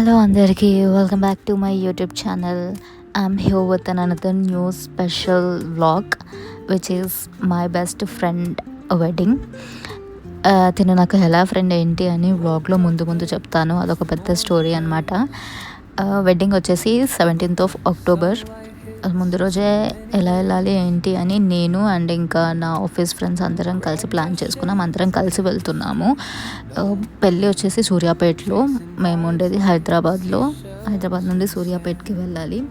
Hello అందరికీ, welcome back to my YouTube channel. I'm here with another new special vlog which is my best friend wedding. తిను నాకు ఎలా friend ఏంటి అని వ్లాగ్లో ముందు చెప్తాను. అదొక పెద్ద స్టోరీ అనమాట. వెడ్డింగ్ వచ్చేసి 17th October. ముందు రోజే ఎలా వెళ్ళాలి ఏంటి అని నేను అండ్ ఇంకా నా ఆఫీస్ ఫ్రెండ్స్ అందరం కలిసి ప్లాన్ చేసుకున్నాం. అందరం కలిసి వెళ్తున్నాము. పెళ్ళి వచ్చేసి సూర్యాపేటలో, మేము ఉండేది హైదరాబాద్ నుండి సూర్యాపేటకి వెళ్ళాలి.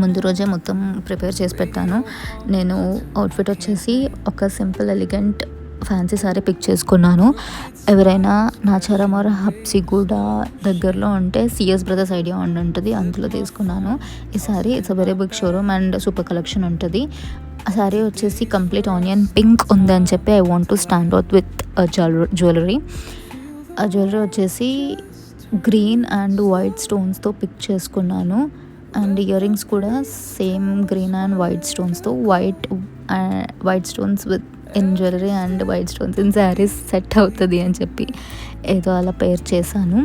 ముందు రోజే మొత్తం ప్రిపేర్ చేసి పెట్టాను. నేను అవుట్ఫిట్ వచ్చేసి ఒక simple elegant fancy sari pick చేసుకున్నాను. ఎవరైనా నాచారం ఆర్ హబ్సిగూడ దగ్గరలో ఉంటే సిఎస్ బ్రదర్స్ ఐడియా ఉంటుంది, అందులో తీసుకున్నాను ఈ sari. It's a very big showroom and super collection ఉంటుంది. ఆ సారీ వచ్చేసి కంప్లీట్ ఆనియన్ పింక్ ఉందని చెప్పి I want to stand out with jewellery. ఆ జ్యువెలరీ వచ్చేసి గ్రీన్ అండ్ వైట్ స్టోన్స్తో పిక్ చేసుకున్నాను. అండ్ ఇయర్ రింగ్స్ కూడా సేమ్ గ్రీన్ అండ్ వైట్ స్టోన్స్తో, white stones with in jewellery and white stones in saris set అవుతుంది అని చెప్పి ఏదో అలా పేర్ చేశాను.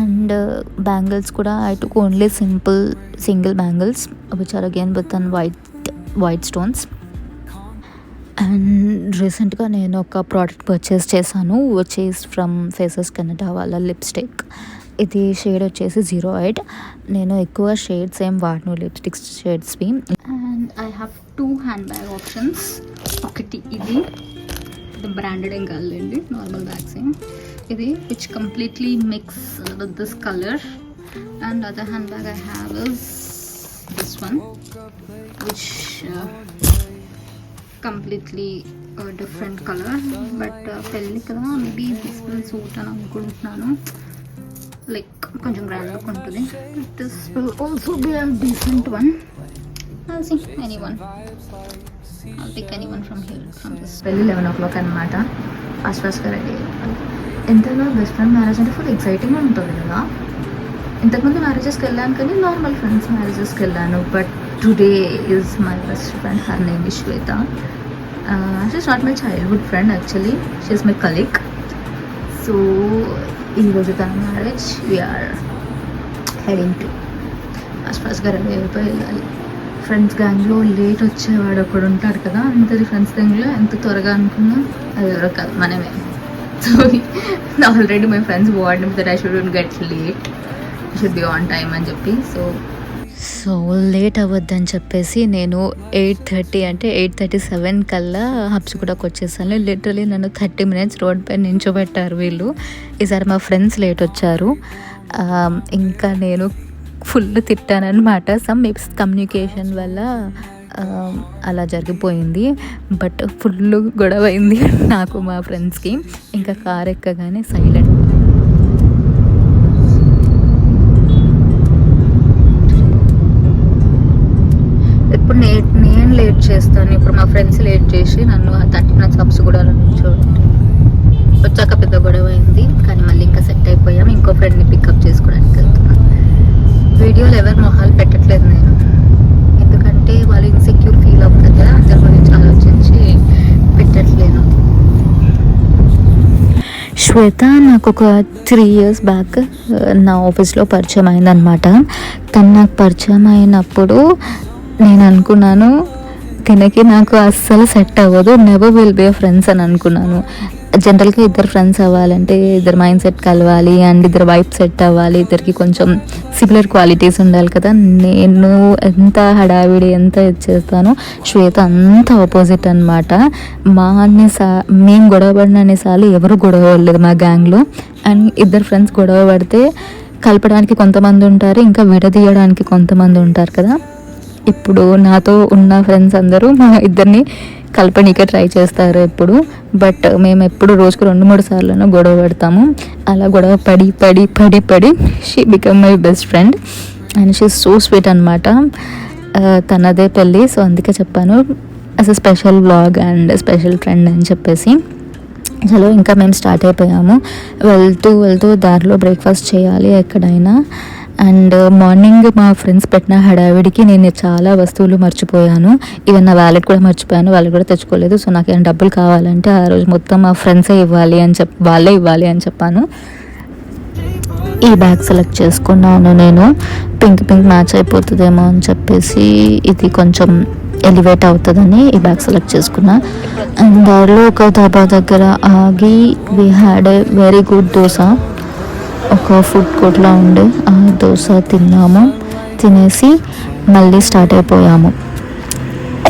అండ్ బ్యాంగిల్స్ కూడా I took only single bangles which are again with an white stones. And రీసెంట్గా నేను ఒక ప్రోడక్ట్ పర్చేస్ చేశాను which is from Faces Canada వాళ్ళ లిప్స్టిక్. ఇది షేడ్ వచ్చేసి 08. నేను ఎక్కువ షేడ్స్ ఏం వాడను, లిప్స్టిక్స్ షేడ్స్వి. And I have 2 handbag options. ఒకటి ఇది బ్రాండెడ్ ఏం కాదులేండి, నార్మల్ బ్యాగ్స్ ఇది which completely mix with this colour. And other handbag I have is this one which completely different colour. But పెళ్ళి కదా, మేబీ దిస్ విల్ సూట్ అని అనుకుంటున్నాను. Like కొంచెం గ్రాండ్ లుక్ ఉంటుంది. This will also be a decent one. I'll see anyone. I'll pick anyone from here, from this. పెళ్ళి 11 o'clock అనమాట. ఫాస్ట్గా ready అయ్యాను. ఎంతలో బెస్ట్ ఫ్రెండ్ మ్యారేజ్ అంటే ఫుల్ ఎక్సైటింగ్గా ఉంటుంది కదా. ఇంతకుముందు మ్యారేజెస్కి వెళ్ళాను కానీ నార్మల్ ఫ్రెండ్స్ మ్యారేజెస్కి వెళ్ళాను. But today is my best friend. Her name is Shweta. She is not my childhood friend, actually she is my colleague. So ఈరోజు తన మ్యారేజ్ వీఆర్ హెడింగ్ టు. ఫాస్ట్గా రెడీ అయిపోయి వెళ్ళాలి. ఫ్రెండ్స్ గ్యాంగ్లో లేట్ వచ్చేవాడు ఒకడు ఉంటాడు కదా, అందరి ఫ్రెండ్స్ గ్యాంగ్లో ఎంత త్వరగా అనుకున్నా అది ఎవరో కాదు, మనమే. So already my friends warn that I should get late, should be on time అని చెప్పి. సో లేట్ అవ్వద్దని చెప్పేసి నేను 8:30 అంటే 8:37 కల్లా హబ్సిగూడకు వచ్చేసాను. లిటరలీ నన్ను 30 minutes రోడ్ పైన నించోబెట్టారు వీళ్ళు. ఈసారి మా ఫ్రెండ్స్ లేట్ వచ్చారు. ఇంకా నేను ఫుల్ తిట్టానమాట. సమ్ మిస్కమ్యూనికేషన్ వల్ల అలా జరిగిపోయింది. బట్ ఫుల్ గొడవ అయింది నాకు మా ఫ్రెండ్స్కి. ఇంకా కార్ ఎక్కగానే సైలెంట్. ఇప్పుడు నేను లేట్ చేస్తాను. ఇప్పుడు మా ఫ్రెండ్స్ లేట్ చేసి నన్ను 30 minutes హబ్సిగూడలో నిల్చోబెట్టి వచ్చాక పెద్ద గొడవ అయింది. కానీ మళ్ళీ ఇంకా సెట్ అయిపోయాం. ఇంకో ఫ్రెండ్ని పికప్ చేసుకోవడానికి వెళ్తున్నాను. వీడియోలు ఎవరు మొహాలు పెట్టట్లేదు నేను, ఎందుకంటే వాళ్ళు ఇన్సెక్యూర్ ఫీల్ అవుతుంది కదా, అందరి గురించి ఆలోచించి పెట్టట్లేదు. శ్వేత నాకు ఒక 3 years బ్యాక్ నా ఆఫీస్లో పరిచయం అయిందనమాట. తను నాకు పరిచయం అయినప్పుడు నేను అనుకున్నాను తినకి నాకు అస్సలు సెట్ అవ్వదు, నెవర్ విల్ బి ఫ్రెండ్స్ అని అనుకున్నాను. జనరల్గా ఇద్దరు ఫ్రెండ్స్ అవ్వాలంటే ఇద్దరు మైండ్ సెట్ కలవాలి అండ్ ఇద్దరు వైబ్ సెట్ అవ్వాలి, ఇద్దరికి కొంచెం సిమిలర్ క్వాలిటీస్ ఉండాలి కదా. నేను ఎంత హడావిడి ఎంత చేస్తానో, శ్వేత అంత ఆపోజిట్ అనమాట. మేము గొడవ పడిన అనేసార్లు ఎవరు గొడవ పడలేదు మా గ్యాంగ్లో. అండ్ ఇద్దరు ఫ్రెండ్స్ గొడవ పడితే కలపడానికి కొంతమంది ఉంటారు, ఇంకా విడదీయడానికి కొంతమంది ఉంటారు కదా. ఇప్పుడు నాతో ఉన్న ఫ్రెండ్స్ అందరూ మా ఇద్దరిని కలపనీకే ట్రై చేస్తారు ఎప్పుడు. బట్ మేము ఎప్పుడు రోజుకు 2-3 సార్లు గొడవ పడతాము. అలా గొడవ పడి she become my best friend and she so sweet అనమాట. తనదే పెళ్ళి, సో అందుకే చెప్పాను as a special vlog and special friend అని చెప్పేసి. చలో ఇంకా మేము స్టార్ట్ అయిపోయాము. వెళ్తూ దారిలో బ్రేక్ఫాస్ట్ చేయాలి ఎక్కడైనా. అండ్ మార్నింగ్ మా ఫ్రెండ్స్ పెట్టిన హడావిడికి నేను చాలా వస్తువులు మర్చిపోయాను. ఈవెన్ నా వ్యాలెట్ కూడా మర్చిపోయాను, వాళ్ళకి కూడా తెచ్చుకోలేదు. సో నాకు ఏమైనా డబ్బులు కావాలంటే ఆ రోజు మొత్తం మా ఫ్రెండ్సే వాళ్ళే ఇవ్వాలి అని చెప్పాను. ఈ బ్యాగ్ సెలెక్ట్ చేసుకున్నాను. నేను పింక్ మ్యాచ్ అయిపోతుందేమో అని చెప్పేసి ఇది కొంచెం ఎలివేట్ అవుతుందని ఈ బ్యాగ్ సెలెక్ట్ చేసుకున్నా. అండ్ దారిలో ఒక ధాబా దగ్గర ఆగి we had a very good dosa. ఒక ఫుడ్ కోర్ట్లో ఉండే ఆ దోశ తిన్నాము. తినేసి మళ్ళీ స్టార్ట్ అయిపోయాము.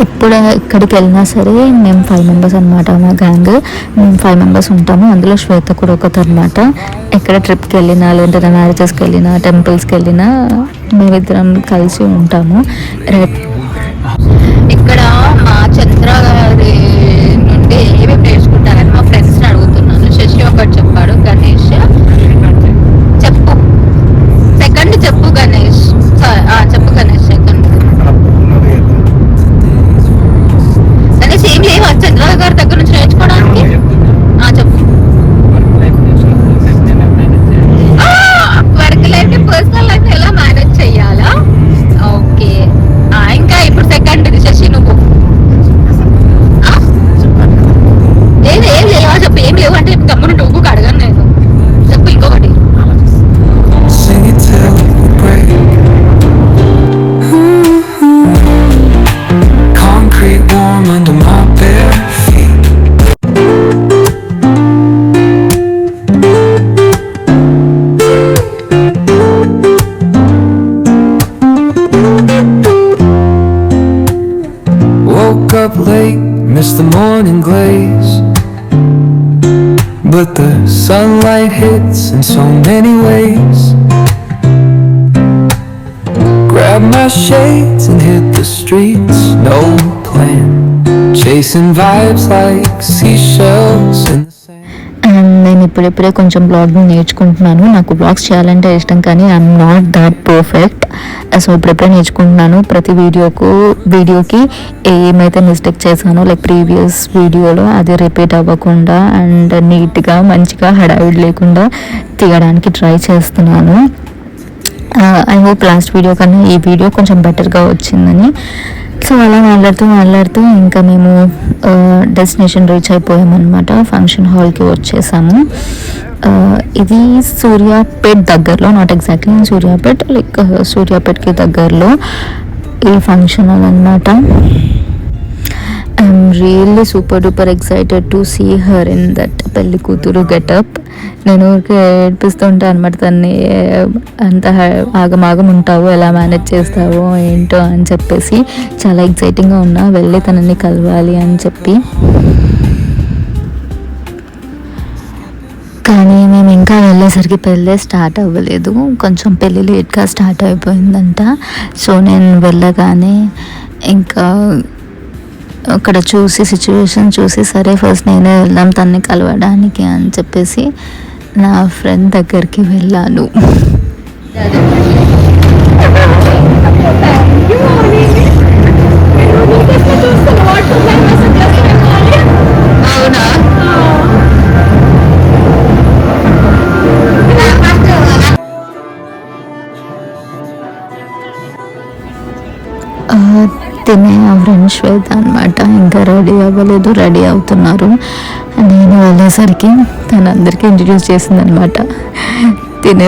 ఎప్పుడు ఎక్కడికి వెళ్ళినా సరే మేము 5 మెంబర్స్ అనమాట, మా గ్యాంగ్. మేము 5 మెంబర్స్ ఉంటాము. అందులో శ్వేత కూడా ఒకటి అనమాట. ఎక్కడ ట్రిప్కి వెళ్ళినా లేదంటే మ్యారేజెస్కి వెళ్ళినా టెంపుల్స్కి వెళ్ళినా మేమిద్దరం కలిసి ఉంటాము. ఇక్కడ మా చంద్ర గారి నుండి ఏమేమి నేర్చుకుంటారని మా ఫ్రెండ్స్ని అడుగుతున్నాను. శశి ఒకటి చెప్పాడు, గణేష్ చెప్పు సెకండ్ చెప్పు గణేష్ చెప్పు గణేష్ సెకండ్. గణేష్ ఏం లేవా చంద్ర గారి దగ్గర నుంచి నేర్చుకోవడానికి? చెప్పు. వర్క్ లైఫ్ పర్సనల్ లైఫ్ ఎలా మేనేజ్ చెయ్యాలా? ఓకే. ఇంకా ఇప్పుడు సెకండ్ శశి నువ్వు ఏం లేవా చెప్పు. ఏం లేవు అంటే గమ్మున నువ్వు అడగను నేను. చెప్పు ఇంకొకటి. Woke up late, missed the morning glaze, but the sunlight hits in so many ways. Grabbed my shades and hit the streets, no plan, chasing vibes like seashells in the sand. And నేను ఇప్పుడిప్పుడే కొంచెం blogging నేర్చుకుంటున్నాను. నాకు blogs చేయాలంటే ఇష్టం, కానీ I'm not that perfect. So ఇప్పుడెప్పుడే నేర్చుకుంటున్నాను. ప్రతి వీడియోకి ఏమైతే మిస్టేక్ చేశానో లైక్ ప్రీవియస్ వీడియోలో అది రిపీట్ అవ్వకుండా అండ్ నీట్గా మంచిగా హడావిడి లేకుండా తీయడానికి ట్రై చేస్తున్నాను. ఐ హోప్ లాస్ట్ వీడియో కన్నా ఈ వీడియో కొంచెం బెటర్గా వచ్చిందని. సో అలా మాట్లాడుతూ ఇంకా మేము డెస్టినేషన్ రీచ్ అయిపోయామన్నమాట. ఫంక్షన్ హాల్కి వచ్చేసాము. ఇది సూర్యాపేట్ దగ్గరలో, not exactly in Suryapet, like సూర్యాపేట్కి దగ్గరలో ఈ ఫంక్షన్ హాల్ అనమాట. I'm really super duper excited to see her in that పెళ్లి కూతురు గెటప్. నేను ఏడిపిస్తుంటా అనమాట తన్ని, అంత ఆగమాగం ఉంటావు, ఎలా మేనేజ్ చేస్తావో ఏంటో అని చెప్పేసి. చాలా ఎక్సైటింగ్గా ఉన్నా వెళ్ళి తనని కలవాలి అని చెప్పి. కానీ మేము ఇంకా వెళ్ళేసరికి పెళ్ళి స్టార్ట్ అవ్వలేదు. కొంచెం పెళ్ళి లేట్గా స్టార్ట్ అయిపోయిందంట. సో నేను వెళ్ళగానే ఇంకా అక్కడ సిచ్యువేషన్ చూసి సరే ఫస్ట్ నేనే వెళ్దాం తన్ని కలవడానికి అని చెప్పేసి నా ఫ్రెండ్ దగ్గరికి వెళ్ళాను. అవునా? తినే ఆ ఫ్రెండ్ శ్వేత అనమాట. ఇంకా రెడీ అవ్వలేదు, రెడీ అవుతున్నారు. నేను వెళ్ళేసరికి తను అందరికీ ఇంట్రడ్యూస్ చేసిందనమాట. తినే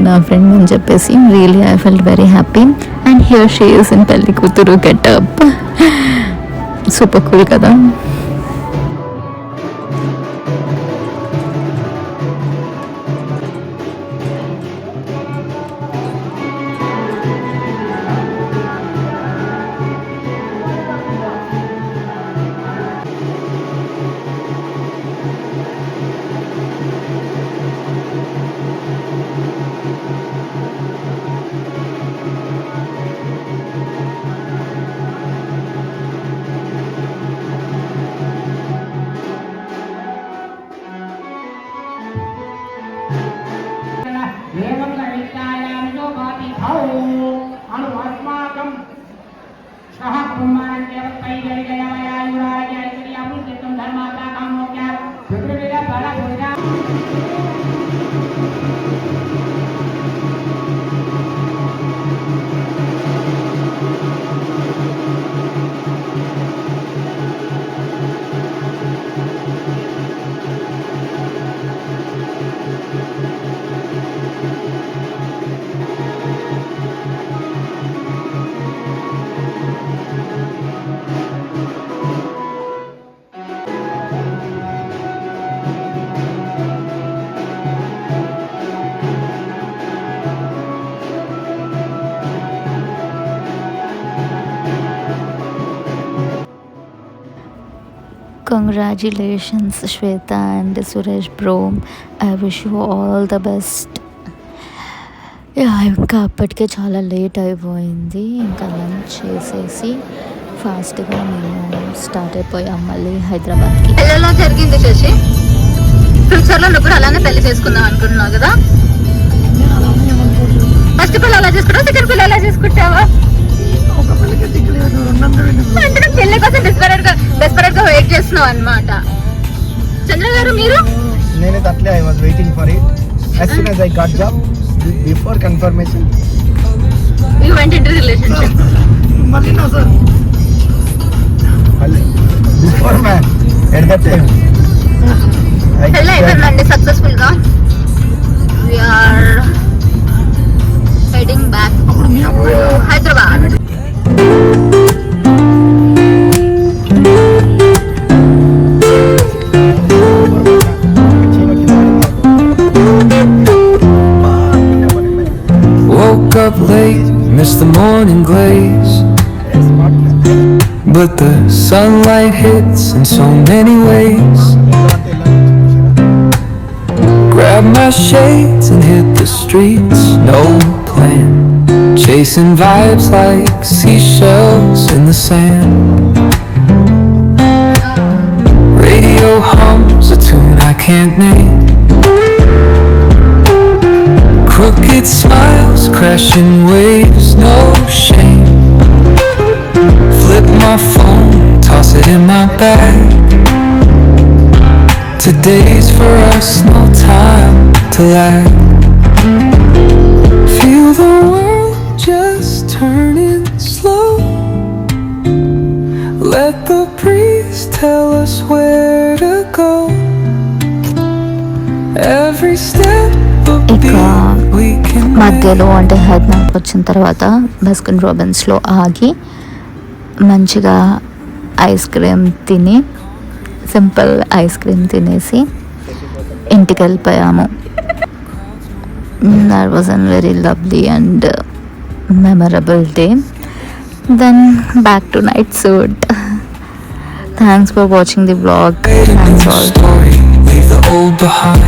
నా ఫ్రెండ్ అని చెప్పేసి. Really I felt very happy. And here she is in పెళ్లి కూతురు గెటప్. సూపర్ కూల్ కదా. Congratulations Shweta and Suresh bro. I wish you all the best. ఇంకా అప్పటికే చాలా లేట్ అయిపోయింది. ఇంకా లంచ్ చేసేసి ఫాస్ట్గా మేము స్టార్ట్ అయిపోయాం మళ్ళీ హైదరాబాద్కి. ఎలా జరిగింది శశి? ఫ్యూచర్లో నువ్వు కూడా అలానే పెళ్లి చేసుకుందాం అనుకుంటున్నావు కదా? ఫస్ట్ పిల్ల అలా చేసుకుంటావా, సెకండ్ పిల్ల అలా చేసుకుంటావా? అంటే పెళ్లి కోసం డెస్పరేట్ గా వెయిట్ చేస్తున్నావు అన్నమాట. చంద్ర గారు మీరు? నేనైతే అట్లే I was waiting for it. as soon as I got job, before confirmation you went into relationship. మళ్ళీ నో సార్, మళ్ళీ before man at that time పెళ్లి అయిపోయిందండి సక్సెస్ఫుల్ గా. we are heading back to Hyderabad. Woke up late, missed the morning glaze, but the sunlight hits in so many ways. Grabbed my shades and hit the streets, no plan, chasing vibes like seashells in the sand. Radio hums a tune I can't name, crooked smiles, crashing waves, no shame. Flip my phone, toss it in my bag. Today's for us, no time to lag. Feel the world just turning slow. Let the breeze tell us where to go. Every step ఇక మధ్యలో అంటే హైదరాబాద్ వచ్చిన తర్వాత బస్కిన్ రాబిన్స్లో ఆగి మంచిగా ice cream తిని, simple ice cream తినేసి ఇంటికి వెళ్ళిపోయాము. That was an very lovely and memorable day. Then back to night suit. Thanks for watching the vlog. Thanks all. leave the old behind.